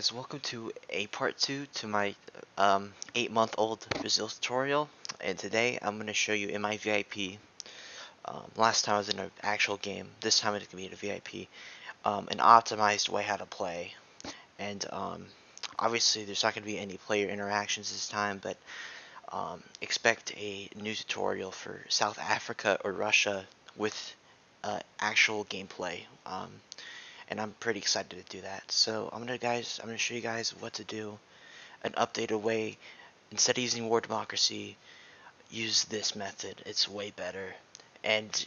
guys, welcome to a part 2 to my 8-month-old Brazil tutorial, and today I'm going to show you in my VIP. Last time I was in an actual game, this time it's going to be in a VIP, an optimized way how to play. And obviously there's not going to be any player interactions this time, but expect a new tutorial for South Africa or Russia with actual gameplay. And I'm pretty excited to do that. So I'm gonna show you guys what to do. An updated way. Instead of using war democracy, use this method. It's way better, and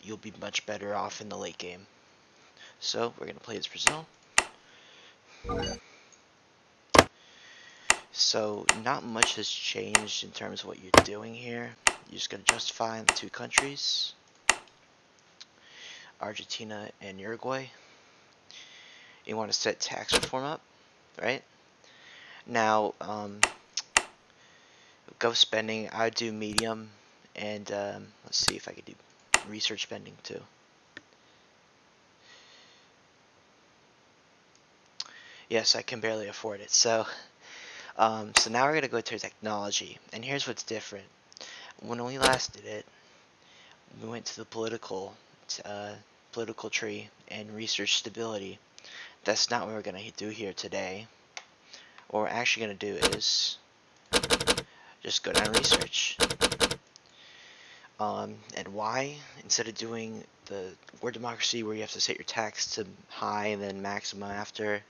you'll be much better off in the late game. So we're gonna play as Brazil. So not much has changed in terms of what you're doing here. You're just gonna justify the two countries, Argentina and Uruguay. You want to set tax reform up, right? Now, go spending. I do medium, and let's see if I could do research spending too. Yes, I can barely afford it. So now we're gonna go to technology, and here's what's different. When we last did it, we went to the political tree and research stability. That's not what we're going to do here today. What we're actually going to do is just go down research. And why? Instead of doing the war democracy where you have to set your tax to high and then maximum after,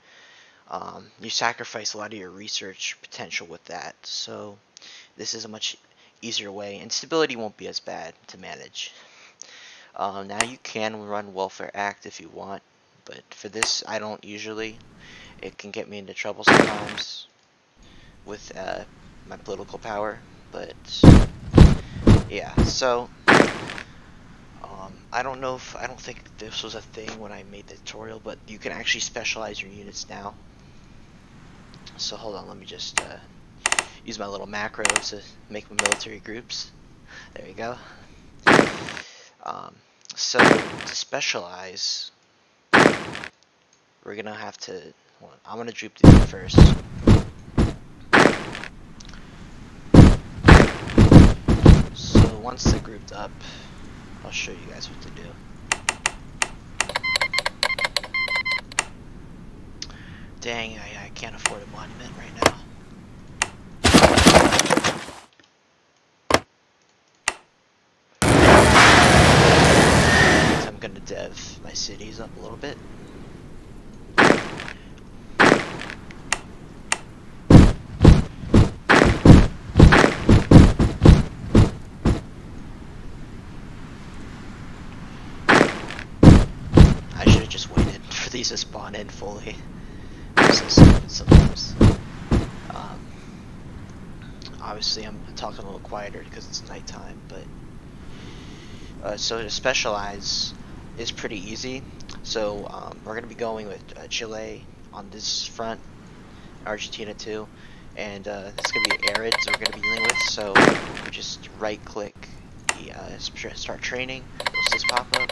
you sacrifice a lot of your research potential with that. So this is a much easier way, and stability won't be as bad to manage. Now you can run Welfare Act if you want, but for this I don't usually. It can get me into trouble sometimes with my political power, but yeah. So I don't think this was a thing when I made the tutorial, but you can actually specialize your units now. So hold on, let me just use my little macro to make my military groups. There you go. So to specialize, we're gonna have to. I'm gonna droop these first. So once they're grouped up, I'll show you guys what to do. Dang, I can't afford a monument right now. So I'm gonna dev my cities up a little bit. Just waited for these to spawn in fully. I'm so stupid sometimes. Obviously I'm talking a little quieter because it's nighttime, but so to specialize is pretty easy. So we're going to be going with Chile on this front, Argentina too, and it's going to be arids we're going to be dealing with. So we just right click the start training, you'll see this pop up.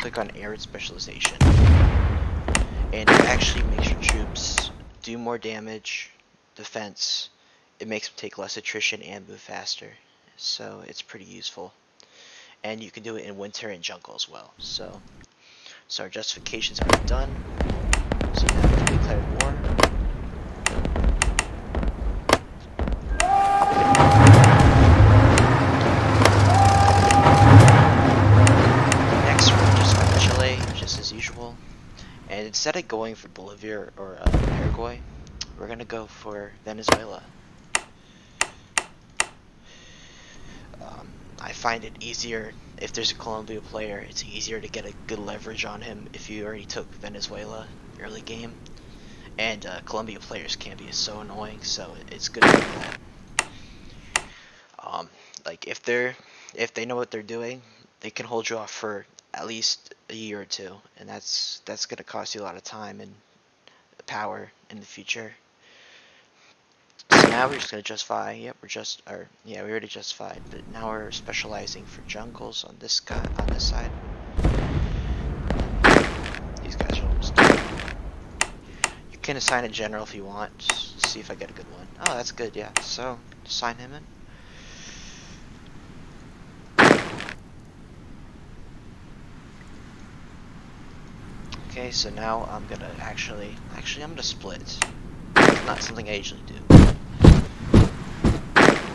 Click on arid specialization, and it actually makes your troops do more damage, defense. It makes them take less attrition and move faster, so it's pretty useful. And you can do it in winter and jungle as well. So our justifications are done. So now we declare war. And instead of going for Bolivia or Paraguay, we're going to go for Venezuela. I find it easier, if there's a Colombia player, it's easier to get a good leverage on him if you already took Venezuela early game. And Colombia players can be so annoying, so it's good to do that. Like if they know what they're doing, they can hold you off for at least a year or two, and that's gonna cost you a lot of time and power in the future. So now we're just gonna justify. Yep, we already justified, but now we're specializing for jungles on this side. These guys are almost done. You can assign a general if you want. Just see if I get a good one. Oh, that's good, yeah. So, assign him in. Okay, so now I'm gonna actually I'm gonna split. It's not something I usually do.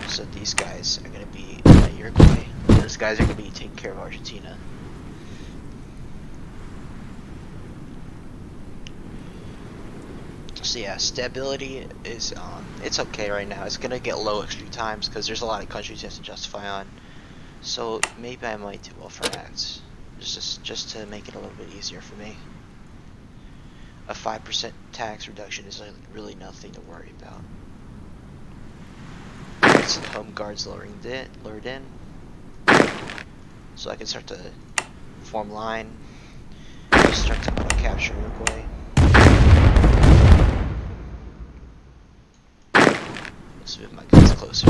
So these guys are gonna be Uruguay. Those guys are gonna be taking care of Argentina. So yeah, stability is it's okay right now. It's gonna get low a few times because there's a lot of countries you have to justify on. So maybe I might do welfare acts, just to make it a little bit easier for me. A 5% tax reduction is like really nothing to worry about. Alright, so the home guard's lured in. So I can start to form line, just start to capture Uruguay. Let's move my guns closer.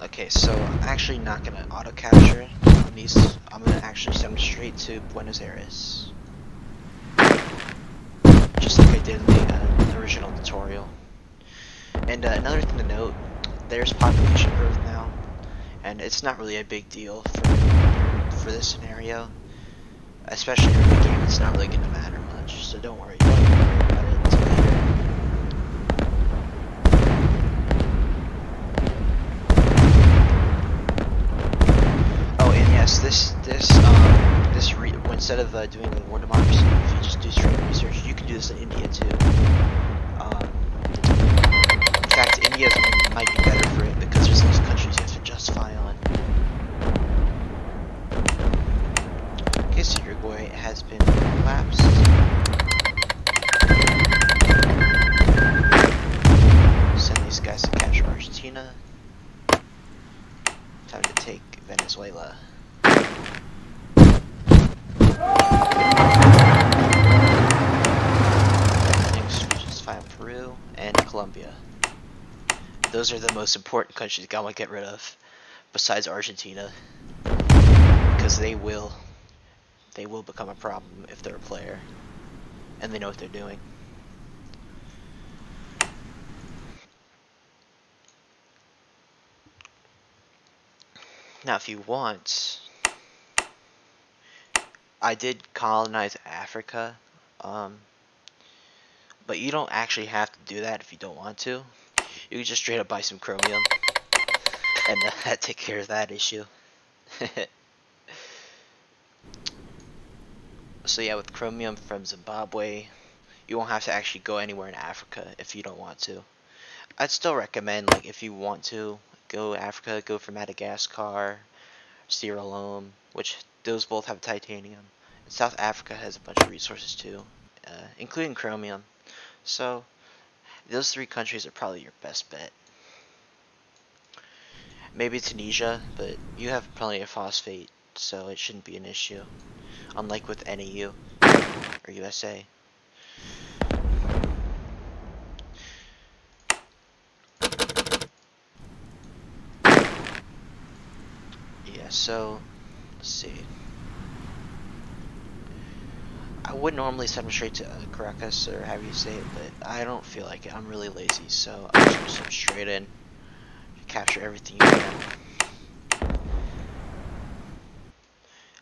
Okay, so I'm actually not gonna auto capture on these. I'm gonna actually send them straight to Buenos Aires, just like I did in the original tutorial. And another thing to note, there's population growth now, and it's not really a big deal for this scenario. Especially in the game, it's not really gonna matter much, so don't worry. Don't even worry about it until later. Oh, and yes, instead of doing a war democracy, if you just do straight research, you can do this in India too. In fact, India might be better for it because there's less countries you have to justify on. Okay, so Uruguay has been collapsed. Send these guys to capture Argentina. Time to take Venezuela. Everything's just fine. Peru and Colombia. Those are the most important countries I want to get rid of, besides Argentina, because they will become a problem if they're a player, and they know what they're doing. Now, if you want, I did colonize Africa, but you don't actually have to do that if you don't want to. You can just straight up buy some chromium, and that take care of that issue. So yeah, with chromium from Zimbabwe, you won't have to actually go anywhere in Africa if you don't want to. I'd still recommend, like, if you want to go Africa, go for Madagascar, Sierra Leone, which those both have titanium. And South Africa has a bunch of resources too, including chromium. So those three countries are probably your best bet. Maybe Tunisia, but you have plenty of phosphate, so it shouldn't be an issue. Unlike with NEU or USA. Yeah, so let's see. I would normally send them straight to Caracas, or however you say it, but I don't feel like it. I'm really lazy, so I'm just gonna send them straight in. Capture everything you can.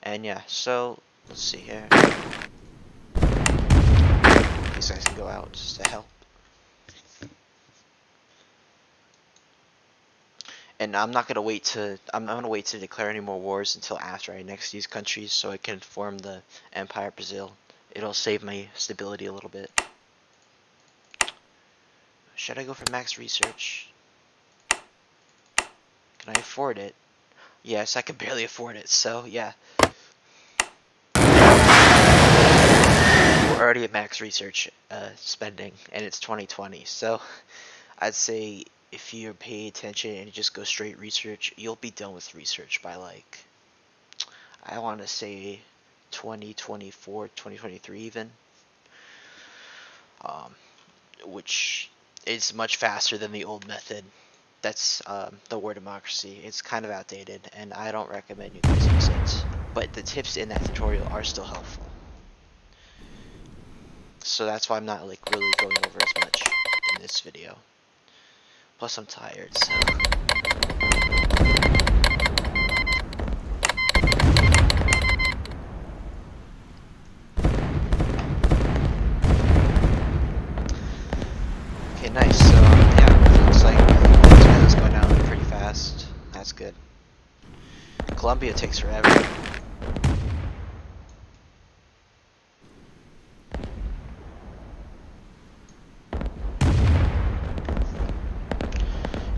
And yeah, so let's see here. These guys can go out just to help. And I'm not gonna wait to declare any more wars until after I annex these countries, so I can form the Empire Brazil. It'll save my stability a little bit. Should I go for max research? Can I afford it? Yes, I can barely afford it, so yeah. We're already at max research spending, and it's 2020, so I'd say if you pay attention and you just go straight research, you'll be done with research by, like, I want to say 2024, 2023 even. Which is much faster than the old method. That's the word democracy. It's kind of outdated, and I don't recommend you guys use it. But the tips in that tutorial are still helpful. So that's why I'm not like really going over as much in this video. Plus I'm tired, so. Okay, nice. So yeah, it looks like Venezuela's going down pretty fast. That's good. Colombia takes forever.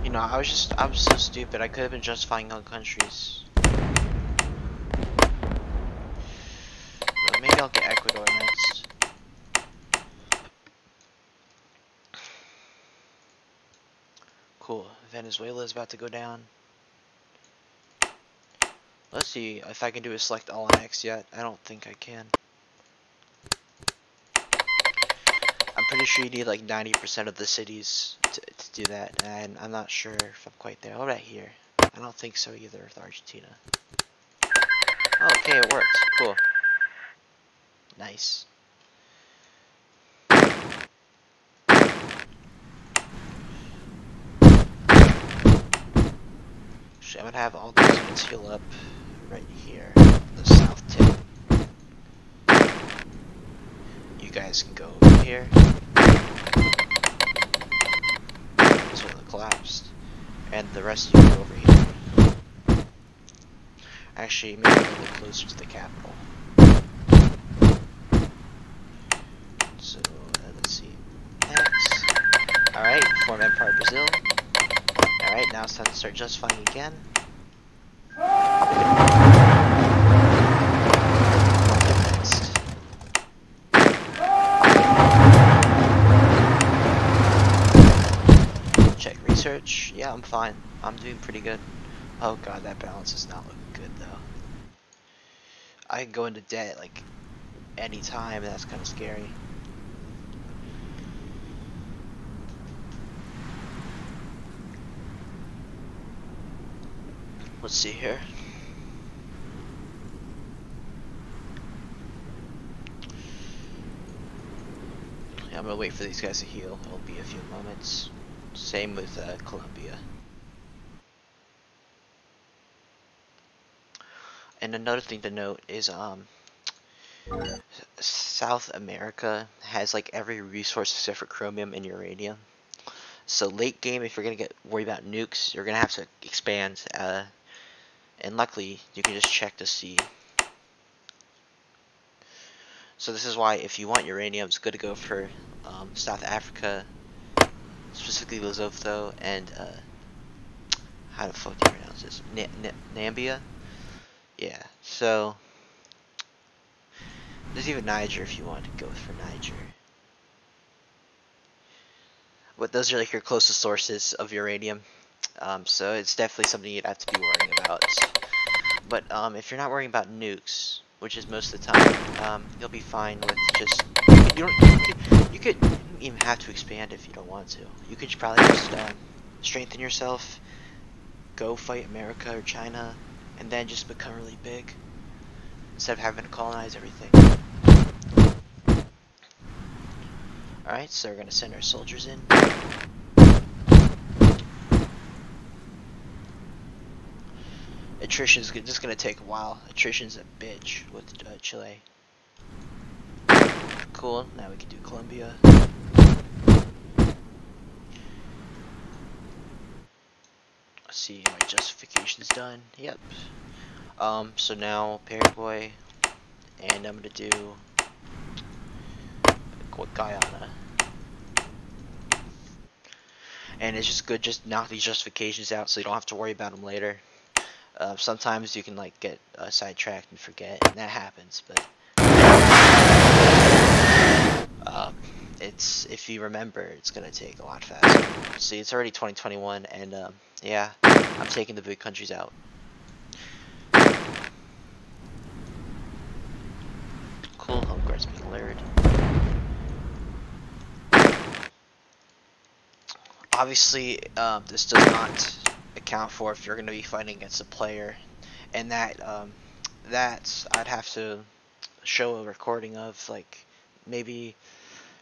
You know, I was so stupid. I could have been justifying on countries. Well, maybe I'll get Ecuador next. Cool. Venezuela is about to go down. Let's see if I can do a select all on X yet. I don't think I can. I'm pretty sure you need like 90% of the cities to do that, and I'm not sure if I'm quite there. What about here? I don't think so either with Argentina. Oh, okay, it worked. Cool. Nice. Actually, I'm gonna have all these units heal up right here, the south tip. You guys can go over here. This one collapsed. And the rest of you go over here. Actually, maybe a little bit closer to the capital. So, let's see. X. Alright, form Empire Brazil. Alright, now it's time to start justifying again. Next. Check research. Yeah, I'm fine. I'm doing pretty good. Oh god, that balance does not look good though. I can go into debt like any time, and that's kind of scary. Let's see here. Yeah, I'm gonna wait for these guys to heal. It'll be a few moments. Same with Colombia. And another thing to note is South America has like every resource except for chromium and uranium. So late game, if you're gonna get worried about nukes, you're gonna have to expand. And luckily, you can just check to see. So this is why, if you want uranium, it's good to go for South Africa, specifically Lesotho, and how the fuck do you pronounce this? Nambia. Yeah. So there's even Niger if you want to go for Niger. But those are like your closest sources of uranium. So it's definitely something you'd have to be worrying about. But if you're not worrying about nukes, which is most of the time, you'll be fine with just. You could even have to expand if you don't want to. You could probably just strengthen yourself, go fight America or China, and then just become really big instead of having to colonize everything. Alright, so we're gonna send our soldiers in. Attrition's just gonna take a while. Attrition's a bitch with Chile. Cool, now we can do Colombia. Let's see, my justification's done. Yep. So now Paraguay, and I'm gonna do Guyana. And it's just good just knock these justifications out so you don't have to worry about them later. Sometimes you can like get sidetracked and forget, and that happens, but it's, if you remember, it's gonna take a lot faster. See, it's already 2021, and yeah, I'm taking the big countries out. Cool, home guard's being lured. Obviously, this does not account for if you're going to be fighting against a player, and that I'd have to show a recording of, like, maybe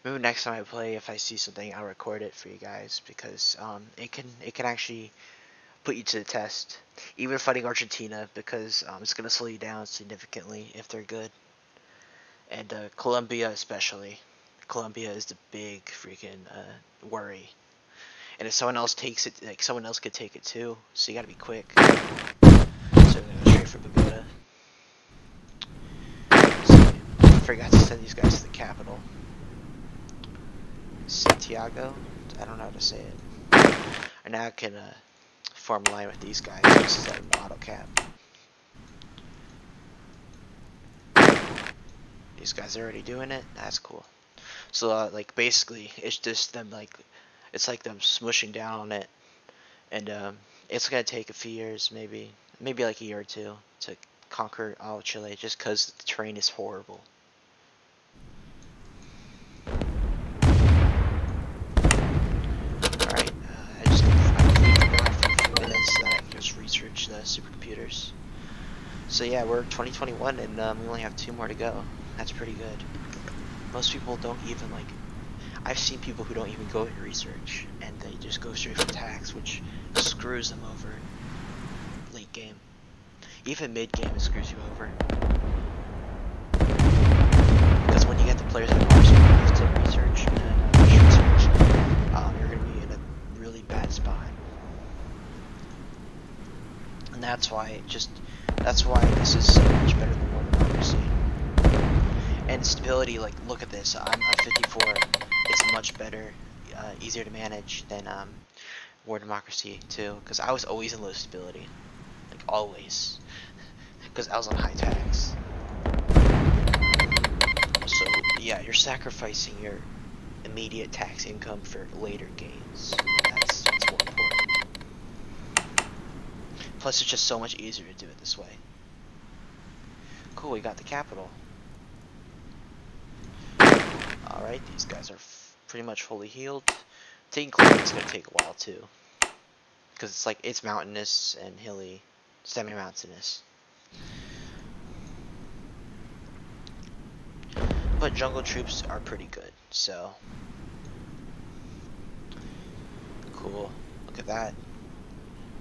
next time I play, if I see something, I'll record it for you guys, because it can actually put you to the test, even fighting Argentina, because it's going to slow you down significantly if they're good, and Colombia especially. Colombia is the big freaking worry. And if someone else takes it, like, someone else could take it too, so you gotta be quick. So I'm gonna go straight for Pagoda. So, I forgot to send these guys to the capital. Santiago? I don't know how to say it. And now I can form a line with these guys, just set an auto cap. These guys are already doing it, that's cool. So like, basically, it's just them, like, it's like them smushing down on it, and it's gonna take a few years, maybe like a year or two, to conquer all of Chile, just because the terrain is horrible. Alright, I forgot for a few minutes that I can just research the supercomputers. So yeah, we're 2021, and we only have 2 more to go. That's pretty good. Most people don't even, like, I've seen people who don't even go into research, and they just go straight for tax, which screws them over late game. Even mid game, it screws you over. Because when you get the players that are smart enough to research and rush research, you're going to be in a really bad spot. And that's why this is so much better than War Democracy. And stability, like, look at this. I'm 54. It's much better, easier to manage than War Democracy too, because I was always in low stability, like always, because I was on high tax. So yeah, you're sacrificing your immediate tax income for later gains. That's more important. Plus, it's just so much easier to do it this way. Cool, we got the capital. Alright, these guys are pretty much fully healed. Taking Colombia is going to take a while too, because it's like, it's mountainous and hilly, semi-mountainous. But jungle troops are pretty good, so cool. Look at that.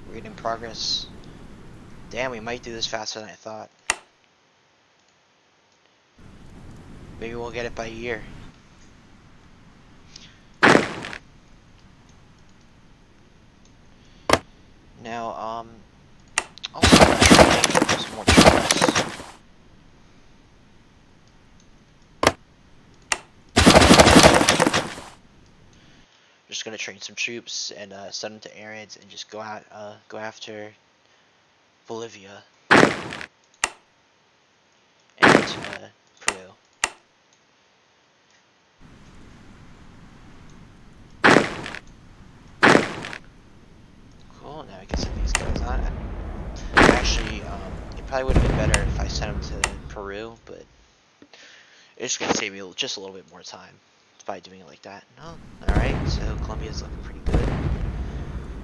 We're getting progress. Damn, we might do this faster than I thought. Maybe we'll get it by a year. Now, also some more troops. Just gonna train some troops and send them to areas and just go after Bolivia and Peru. Cool. Now I can send these guys on. Actually, it probably would have been better if I sent them to Peru, but it's gonna save me just a little bit more time by doing it like that. No, alright, so Colombia's looking pretty good.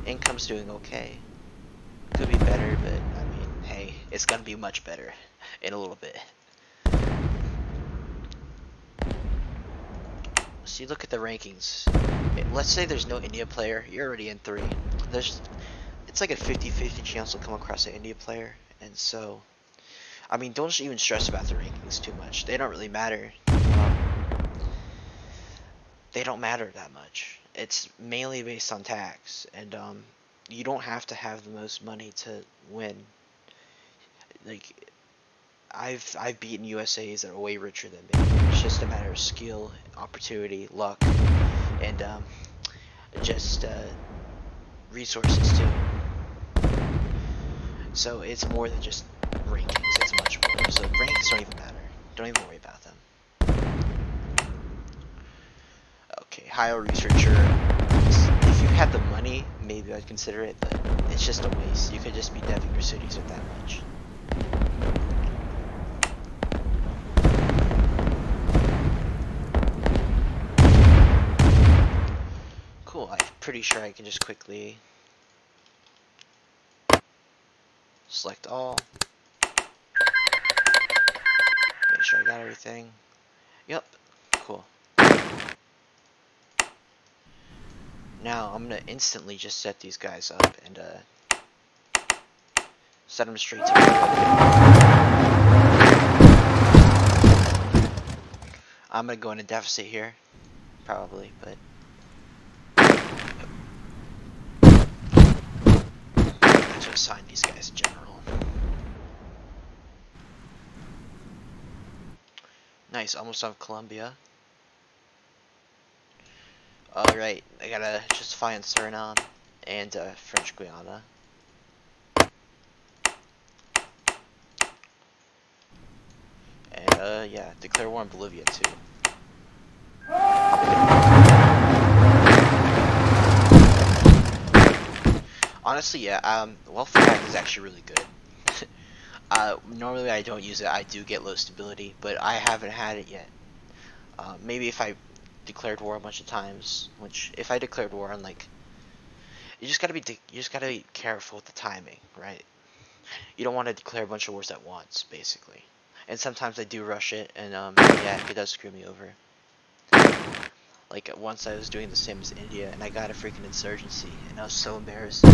Income's doing okay. Could be better, but I mean, hey, it's gonna be much better in a little bit. So you look at the rankings. Let's say there's no India player, you're already in 3. It's like a 50-50 chance to come across an India player, and so, I mean, don't even stress about the rankings too much. They don't really matter. They don't matter that much. It's mainly based on tax, and you don't have to have the most money to win. Like, I've beaten USAs that are way richer than me. It's just a matter of skill, opportunity, luck, and just resources too. So it's more than just rankings. It's much more. So ranks don't even matter. Don't even worry about them. Okay, higher researcher. If you had the money, maybe I'd consider it, but it's just a waste. You could just be deving your cities with that much. Cool, I pretty sure I can just quickly select all. Make sure I got everything. Yep, cool. Now I'm gonna instantly just set these guys up and set them straight to the I'm gonna go in a deficit here, probably, but I should assign these guys general. Nice, almost on Colombia. Alright, I gotta just find Suriname and French Guiana. And yeah, declare war on Bolivia too. Honestly, yeah, wealth pack is actually really good. Normally I don't use it, I do get low stability, but I haven't had it yet. Maybe if I declared war a bunch of times, which if I declared war on like, you just gotta be careful with the timing, right? You don't want to declare a bunch of wars at once, basically. And sometimes I do rush it, and yeah, it does screw me over. Like once I was doing the same as India, and I got a freaking insurgency, and I was so embarrassed.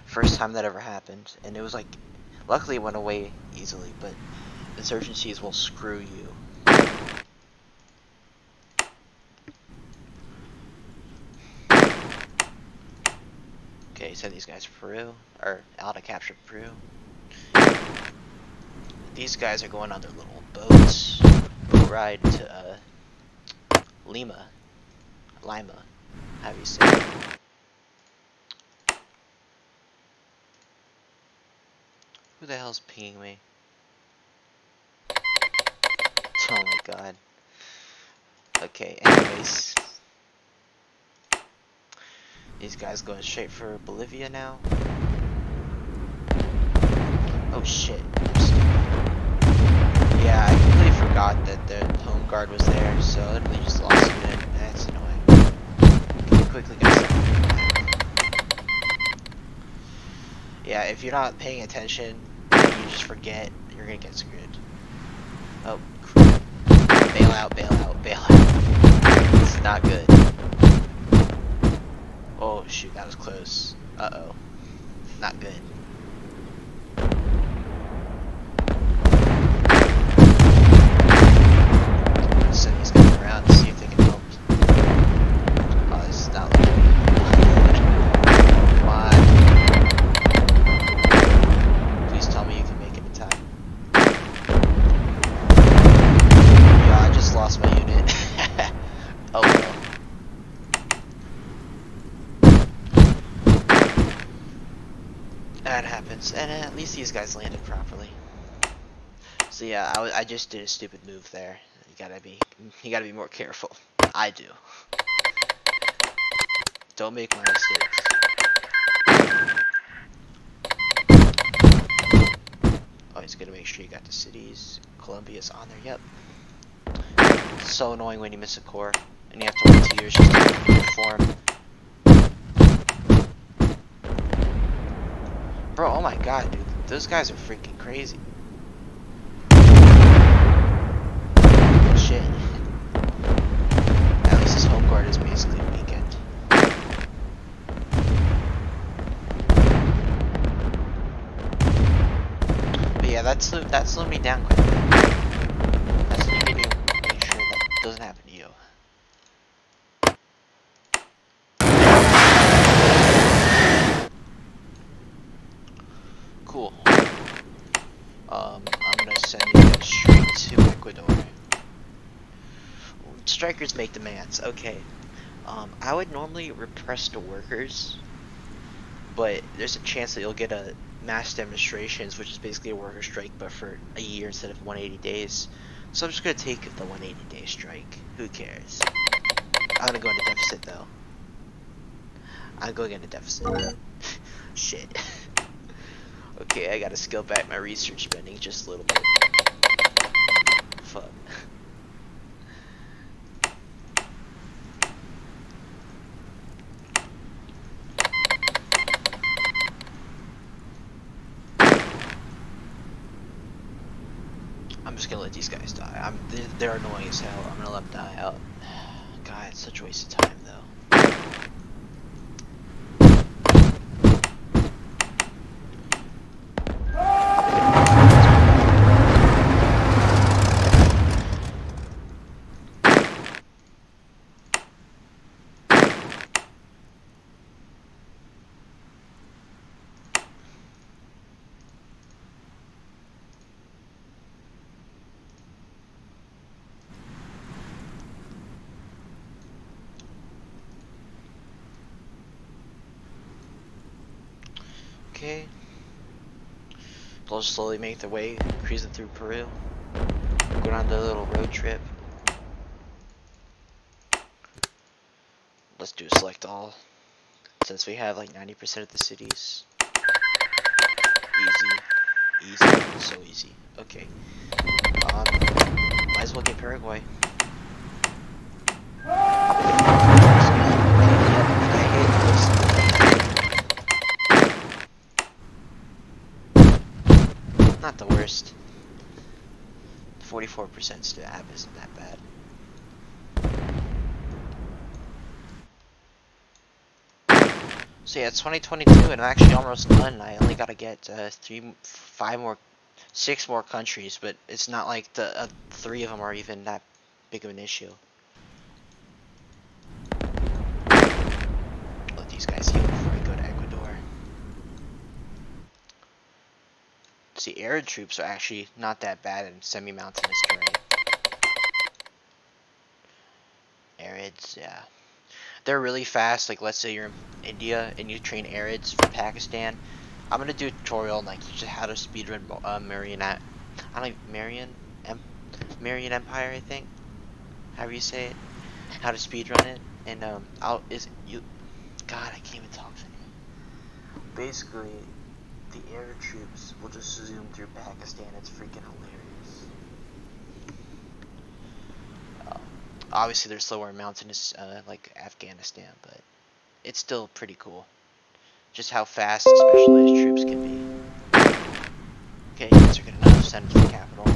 First time that ever happened, and it was like, luckily it went away easily, but insurgencies will screw you. Okay, send these guys to Peru, or out to capture Peru. These guys are going on their little boat ride to Lima, how do you say it? Who the hell's pinging me? Oh my god. Okay, anyways. These guys going straight for Bolivia now. Oh shit. Yeah, I completely forgot that the home guard was there, so I literally just lost a unit. That's annoying. Okay, quickly guys. Yeah, if you're not paying attention, you just forget, you're gonna get screwed. Oh, crap. Bail out, bail out, bail out. This is not good. Oh shoot, that was close. Uh-oh. Not good. Send these guys around to see if they can help. Oh, this is not looking good. Come on. Please tell me you can make it in time. Yeah, I just lost my unit. Oh well. That happens, and at least these guys landed properly. So yeah, I just did a stupid move there. You gotta be more careful. I do. Don't make my mistakes. Oh, he's gonna make sure you got the cities. Colombia's on there. Yep. It's so annoying when you miss a core and you have to wait 2 years just to reform. Bro, oh my god, dude. Those guys are freaking crazy. Oh shit. At least his home guard is basically weakened. But yeah, that slowed me down quite a bit. That's what you need to make sure that doesn't happen to you. Cool. I'm gonna send you guys straight to Ecuador. Strikers make demands. Okay. I would normally repress the workers, but there's a chance that you'll get a mass demonstrations, which is basically a worker strike, but for a year instead of 180 days. So I'm just gonna take the 180-day strike. Who cares? I'm gonna go into deficit though. I'm going into deficit. Shit. Okay, I gotta scale back my research spending just a little bit. Fuck. gonna let these guys die. They're annoying as hell. I'm gonna let them die out. God, it's such a waste of time though. Okay. They'll just slowly make their way, cruising through Peru. Going on their little road trip. Let's do a select all. Since we have like 90% of the cities. Easy. Easy. So easy. Okay. Might as well get Paraguay. Not the worst. 44% stab isn't that bad. So yeah, it's 2022 and I'm actually almost done. I only gotta get 6 more countries, but it's not like the 3 of them are even that big of an issue. Let these guys heal before we go to Ecuador. See, arid troops are actually not that bad in semi-mountainous terrain. Arids, yeah. They're really fast. Like, let's say you're in India and you train Arids for Pakistan. I'm gonna do a tutorial on like just how to speedrun Marian Empire, I think. However you say it. How to speedrun it, and God, I can't even talk today. Basically, the air troops will just zoom through Pakistan. It's freaking hilarious. Obviously, they're slower in mountainous, like Afghanistan, but it's still pretty cool. Just how fast specialized troops can be. Okay, these are good enough. Send them to the capital.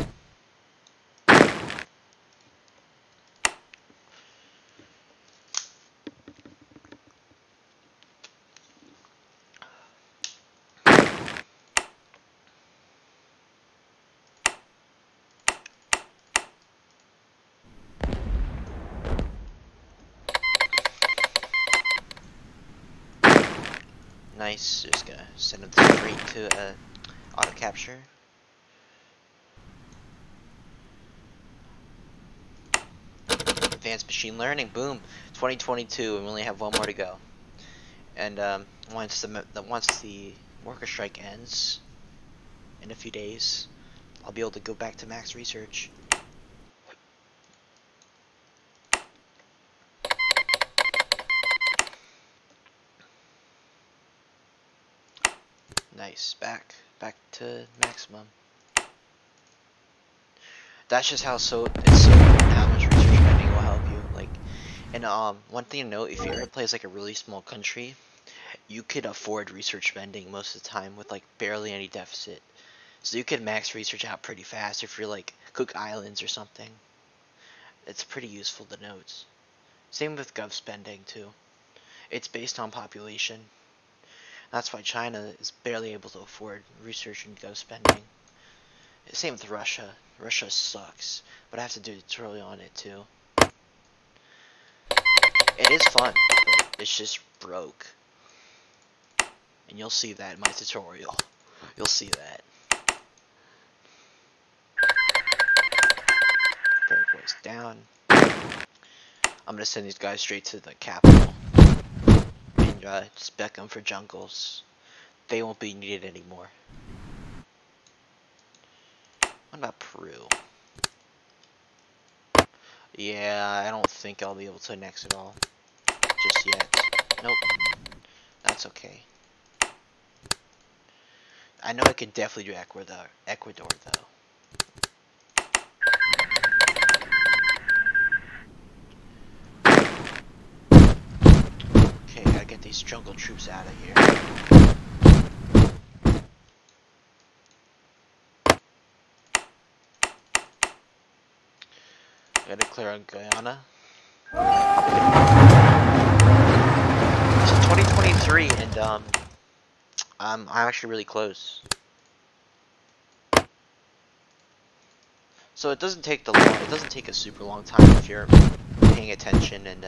Nice. Just gonna send them straight to auto capture. Advanced machine learning. Boom. 2022, and we only have 1 more to go. And once the worker strike ends in a few days, I'll be able to go back to max research. Nice. Back to maximum. That's just how it's so how much research spending will help you. Like, and one thing to note, if you ever plays like a really small country, you could afford research spending most of the time with like barely any deficit. So you can max research out pretty fast if you're like Cook Islands or something. It's pretty useful to note. Same with gov spending too. It's based on population. That's why China is barely able to afford research and gov spending. Same with Russia. Russia sucks, but I have to do a tutorial on it too. It is fun, but it's just broke. And you'll see that in my tutorial. You'll see that. Paraguay's down. I'm gonna send these guys straight to the capital. And spec them for jungles. They won't be needed anymore. What about Peru? Yeah, I don't think I'll be able to annex it all. Just yet. Nope. That's okay. I know I could definitely do Ecuador though. Okay, gotta get these jungle troops out of here. Gotta clear on Guyana. It's 2023, and I'm actually really close. So it doesn't take it doesn't take a super long time if you're paying attention and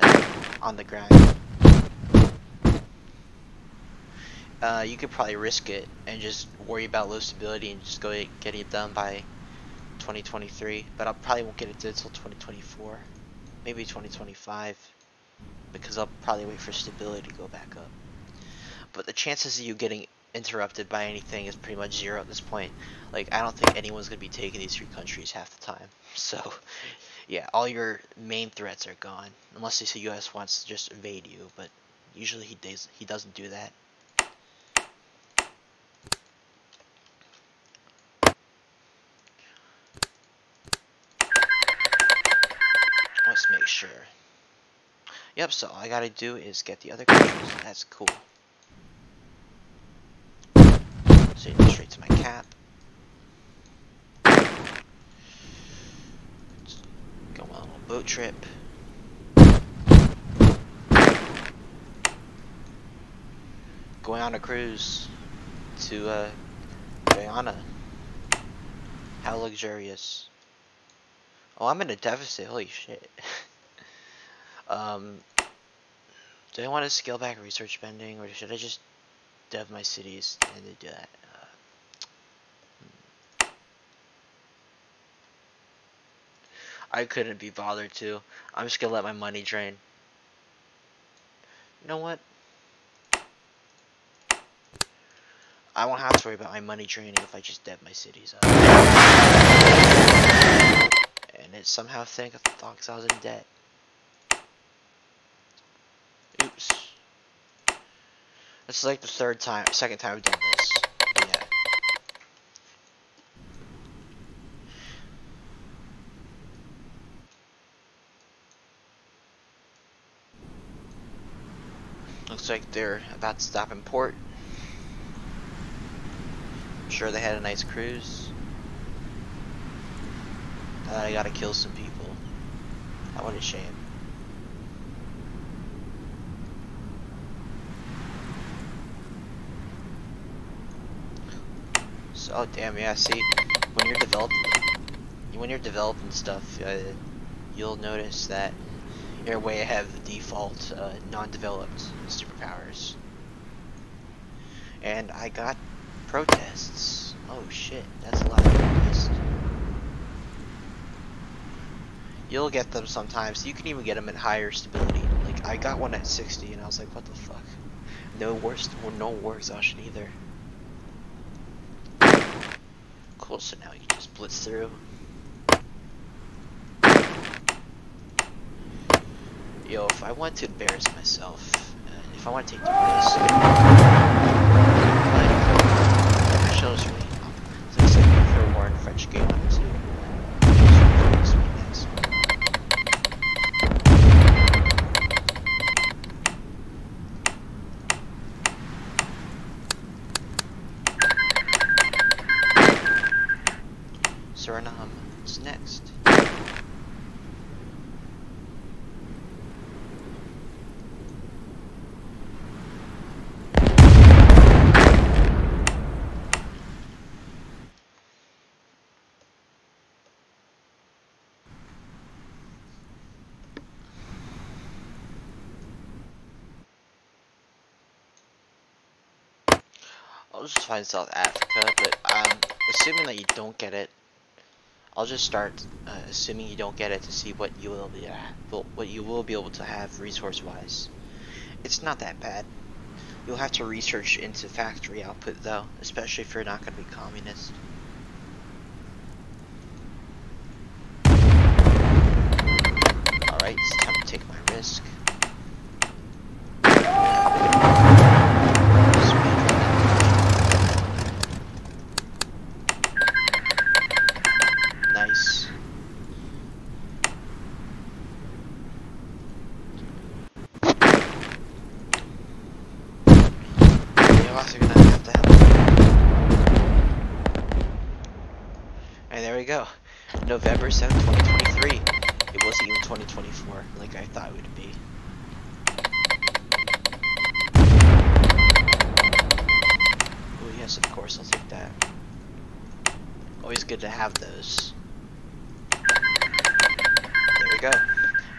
on the grind. You could probably risk it and just worry about low stability and just go get it done by 2023. But I probably won't get it done until 2024, maybe 2025, because I'll probably wait for stability to go back up. But the chances of you getting interrupted by anything is pretty much zero at this point. Like, I don't think anyone's gonna be taking these 3 countries half the time. So, yeah, all your main threats are gone, unless the U.S. wants to just invade you. But usually he doesn't do that. Let's make sure. Yep. So all I gotta do is get the other countries. That's cool. So straight to my cap. Go on a little boat trip. Going on a cruise to Guyana. How luxurious. Oh, I'm in a deficit. Holy shit. Do I want to scale back research spending, or should I just dev my cities and do that? I couldn't be bothered to. I'm just gonna let my money drain. You know what? I won't have to worry about my money draining if I just dev my cities up. And it somehow thought I was in debt. Oops. This is like the second time I've done this. Yeah. Looks like they're about to stop in port. I'm sure they had a nice cruise. I gotta kill some people. Oh, what a shame. So, oh damn, yeah, see, when you're developing stuff, you'll notice that you're way ahead of the default non-developed superpowers. And I got protests. Oh shit, that's a lot of protests. You'll get them sometimes. You can even get them at higher stability. Like, I got one at 60 and I was like, what the fuck? No war exhaustion either. Cool, so now you can just blitz through. Yo, if I want to embarrass myself, if I want to take the risk, it shows me. So it's like for war in French game on too. Suriname is next. I'll just find South Africa, but assuming that you don't get it, I'll just start assuming you don't get it to see what you will be able to have resource-wise. It's not that bad. You'll have to research into factory output though, especially if you're not going to be communist. Alright, it's time to take my risk. And there we go. November 7th, 2023. It wasn't even 2024 like I thought it would be. Oh yes, of course, I'll take that. Always good to have those. There we go.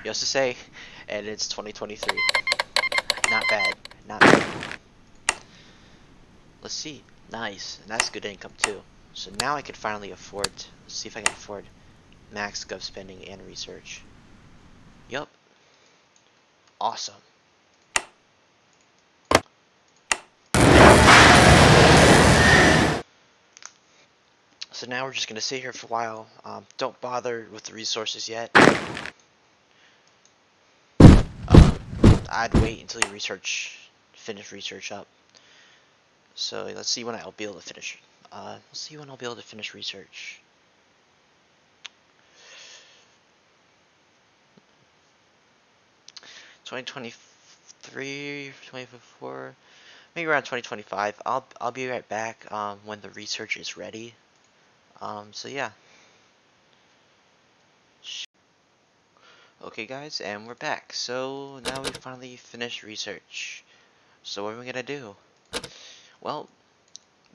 USSA, and it's 2023. Not bad. Not bad. Let's see. Nice. And that's good income too. So now I can finally afford. Let's see if I can afford max gov spending and research. Yup. Awesome. So now we're just gonna sit here for a while. Don't bother with the resources yet. I'd wait until you finish research up. So let's see when I'll be able to finish. Let's see when I'll be able to finish research. $2023, $2024, maybe around 2025. I'll be right back when the research is ready. So yeah. Okay guys, and we're back. So now we finally finished research. So what are we gonna do? Well,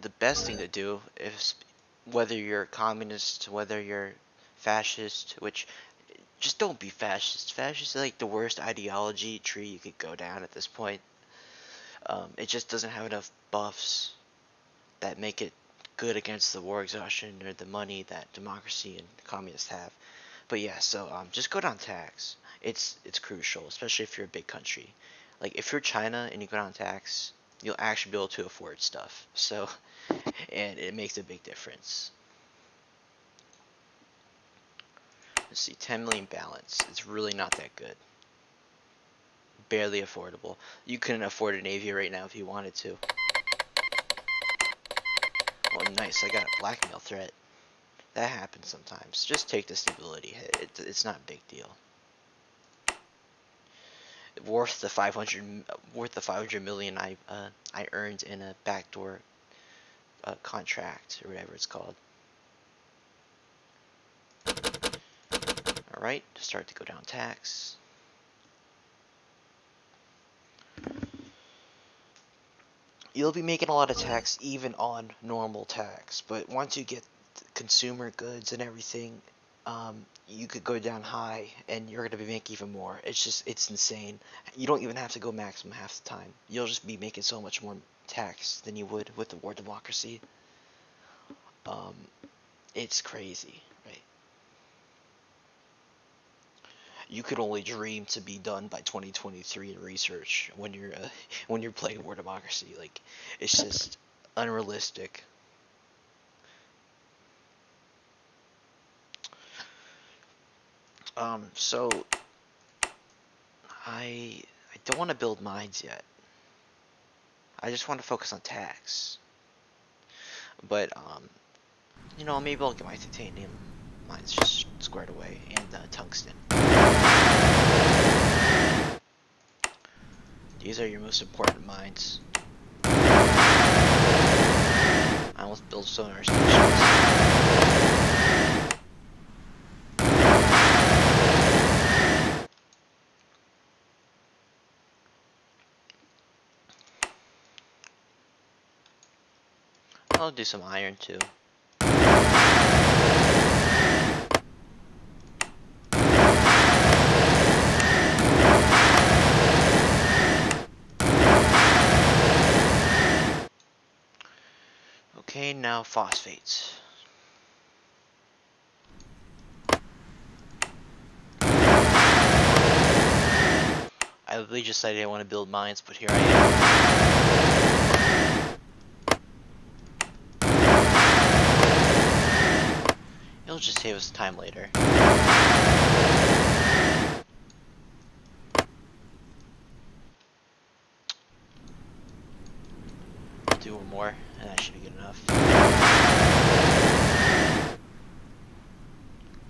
the best thing to do is, whether you're communist, whether you're fascist, which, just don't be fascist. Fascist is like the worst ideology tree you could go down at this point. It just doesn't have enough buffs that make it good against the war exhaustion or the money that democracy and communists have. But yeah, so just go down tax. It's crucial, especially if you're a big country. Like if you're China and you go down tax, you'll actually be able to afford stuff. So, and it makes a big difference. Let's see, 10 million balance. It's really not that good. Barely affordable. You couldn't afford a navy right now if you wanted to. Oh, nice. I got a blackmail threat. That happens sometimes. Just take the stability hit. It's not a big deal. Worth the 500 million I earned in a backdoor contract or whatever it's called. All right, start to go down tax. You'll be making a lot of tax even on normal tax, but once you get consumer goods and everything, you could go down high and you're gonna be making even more. It's insane. You don't even have to go maximum half the time. You'll just be making so much more tax than you would with the war democracy. It's crazy, right? You could only dream to be done by 2023 in research when you're playing war democracy. Like, it's just unrealistic. So I don't want to build mines yet. I just want to focus on tax. But you know, maybe I'll get my titanium mines just squared away and tungsten. These are your most important mines. I almost built sonar stations. I'll do some iron too. Okay, now phosphates. I literally just said I didn't want to build mines, but here I am. It'll just save us time later. Do one more, and that should be good enough.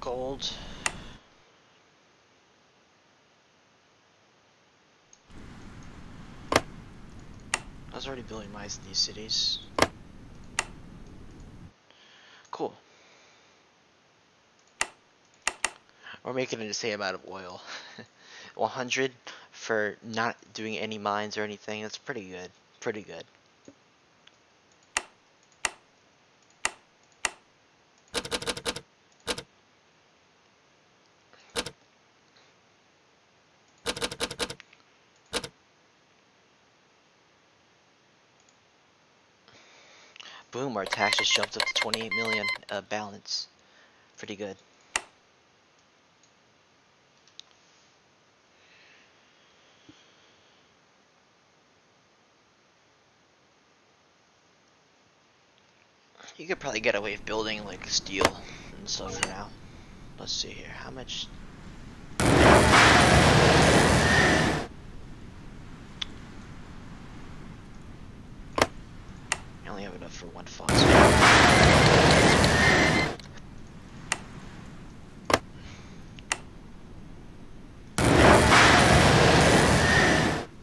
Gold. I was already building mines in these cities. Cool. We're making the same amount of oil. 100 for not doing any mines or anything. That's pretty good. Pretty good. Boom, our taxes jumped up to 28 million balance. Pretty good. You could probably get away with building like steel and stuff for now. Let's see here. How much? I only have enough for one phosphate.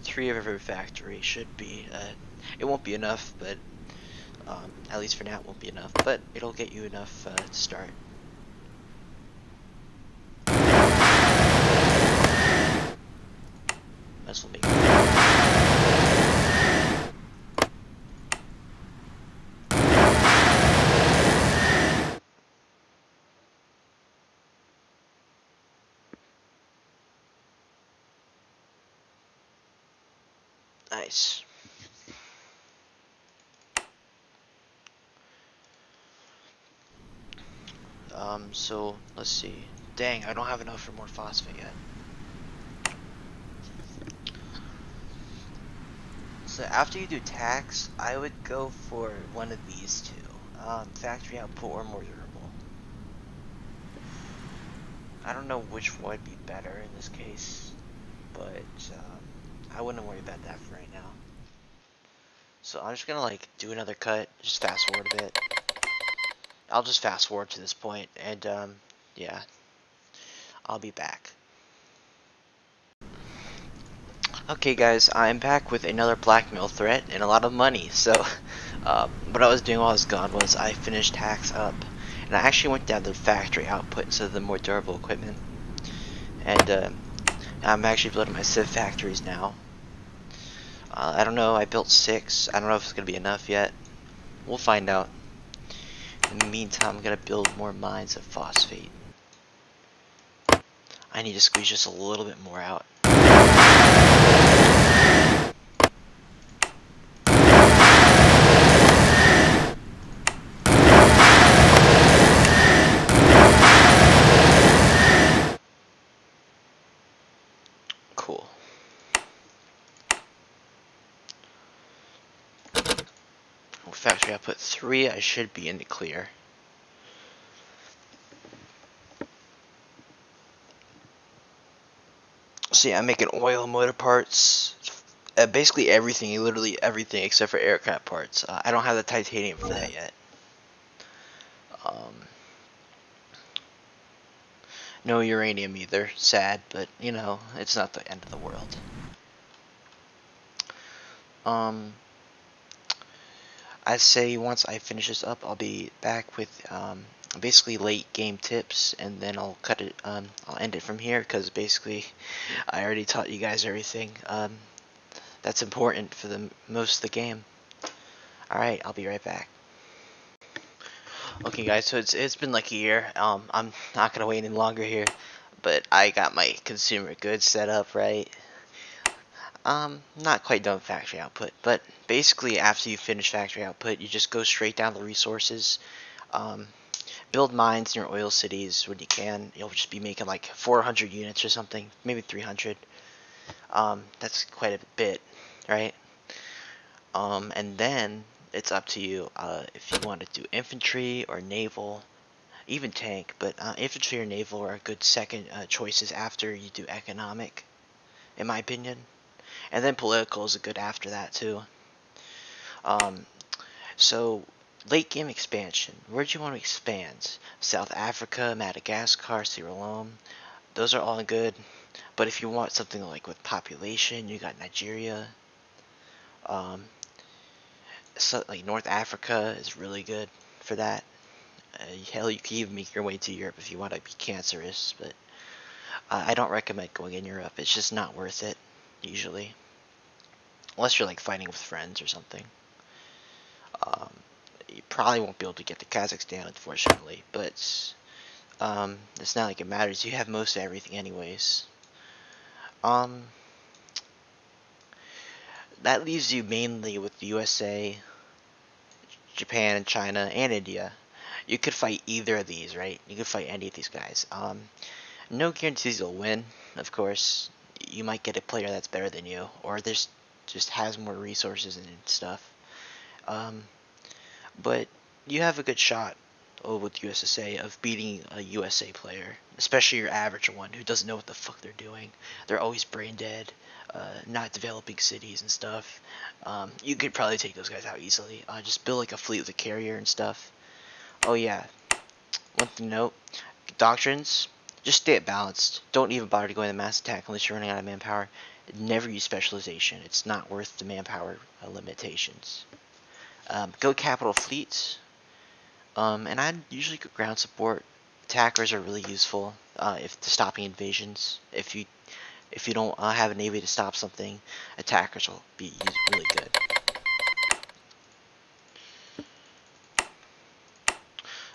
3 of every factory should be. It won't be enough, but at least for now it won't be enough. But it'll get you enough to start. This will make. Nice. So let's see. Dang, I don't have enough for more phosphate yet. So after you do tax, I would go for one of these two. Factory output or more durable. I don't know which one would be better in this case, but I wouldn't worry about that for right now. So I'm just gonna like do another cut, just fast forward a bit. I'll just fast forward to this point, and yeah, I'll be back. Okay guys, I'm back with another blackmail threat and a lot of money. So what I was doing while I was gone was I finished tax up, and I actually went down to the factory output instead of the more durable equipment. And I'm actually building my civ factories now. I don't know, I built 6. I don't know if it's going to be enough yet. We'll find out. In the meantime, I'm going to build more mines of phosphate. I need to squeeze just a little bit more out. Cool. Factory output 3, I should be in the clear. See, I'm making oil motor parts, basically everything, literally everything except for aircraft parts. I don't have the titanium for that yet. No uranium either. Sad, but you know, it's not the end of the world. I'd say once I finish this up, I'll be back with basically late game tips, and then I'll cut it. I'll end it from here because basically I already taught you guys everything that's important for the most of the game. All right, I'll be right back. Okay, guys, so it's been like a year. I'm not gonna wait any longer here, but I got my consumer goods set up right. Not quite done with factory output, but basically after you finish factory output, you just go straight down the resources. Build mines in your oil cities when you can. You'll just be making like 400 units or something, maybe 300. That's quite a bit, right? And then it's up to you if you want to do infantry or naval, even tank. But infantry or naval are good second choices after you do economic, in my opinion. And then political is a good after that too. So late game expansion. Where do you want to expand? South Africa, Madagascar, Sierra Leone. Those are all good. But if you want something like with population, you got Nigeria. So like North Africa is really good for that. Hell, you can even make your way to Europe if you want to be cancerous. But I don't recommend going in Europe. It's just not worth it, usually. Unless you're like fighting with friends or something. Um, you probably won't be able to get to Kazakhstan, unfortunately, but it's not like it matters. You have most of everything anyways. Um, that leaves you mainly with the USA, Japan, and China, and India. You could fight either of these, right? You could fight any of these guys. No guarantees you'll win, of course. You might get a player that's better than you, or there's just has more resources and stuff. Um, but you have a good shot with USSA of beating a USA player, especially your average one who doesn't know what the fuck they're doing. They're always brain dead, not developing cities and stuff. You could probably take those guys out easily. Just build like a fleet with a carrier and stuff. Oh yeah, one thing to note, doctrines, just stay balanced. Don't even bother to go into mass attack unless you're running out of manpower. Never use specialization. It's not worth the manpower limitations. Go capital fleets. And I'd usually go ground support. Attackers are really useful if to stopping invasions. If you don't have a navy to stop something, attackers will be really good.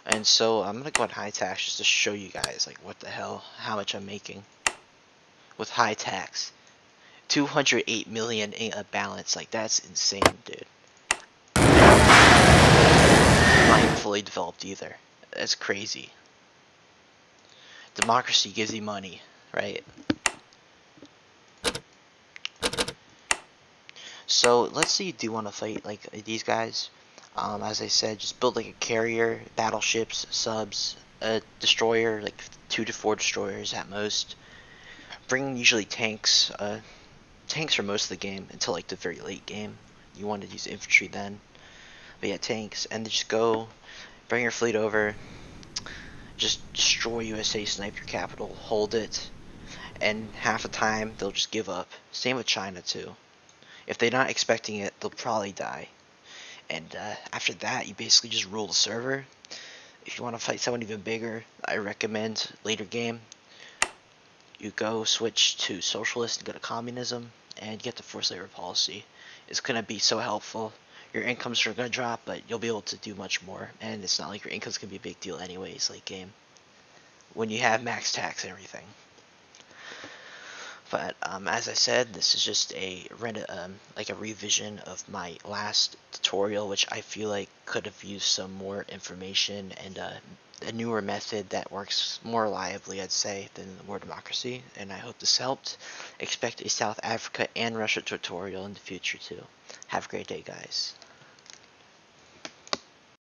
And so I'm gonna go on high tax just to show you guys like what the hell, how much I'm making with high tax. 208 million in a balance, like that's insane, dude. Not even fully developed either. That's crazy. Democracy gives you money, right? So let's say you do want to fight like these guys. As I said, just build like a carrier, battleships, subs, a destroyer, like 2 to 4 destroyers at most. Bring usually tanks. Tanks for most of the game until like the very late game. You want to use infantry then. But yeah, tanks, and just go, bring your fleet over, just destroy USA, snipe your capital, hold it, and half the time they'll just give up. Same with China too. If they're not expecting it, they'll probably die. And after that, you basically just rule the server. If you want to fight someone even bigger, I recommend later game, you go switch to socialist and go to communism and get the forced labor policy. It's going to be so helpful. Your incomes are going to drop, but you'll be able to do much more. And it's not like your income's going to be a big deal anyways, late game, when you have max tax and everything. But as I said, this is just like a revision of my last tutorial, which I feel like could have used some more information and a newer method that works more reliably, I'd say, than War Democracy. And I hope this helped. Expect a South Africa and Russia tutorial in the future too. Have a great day, guys.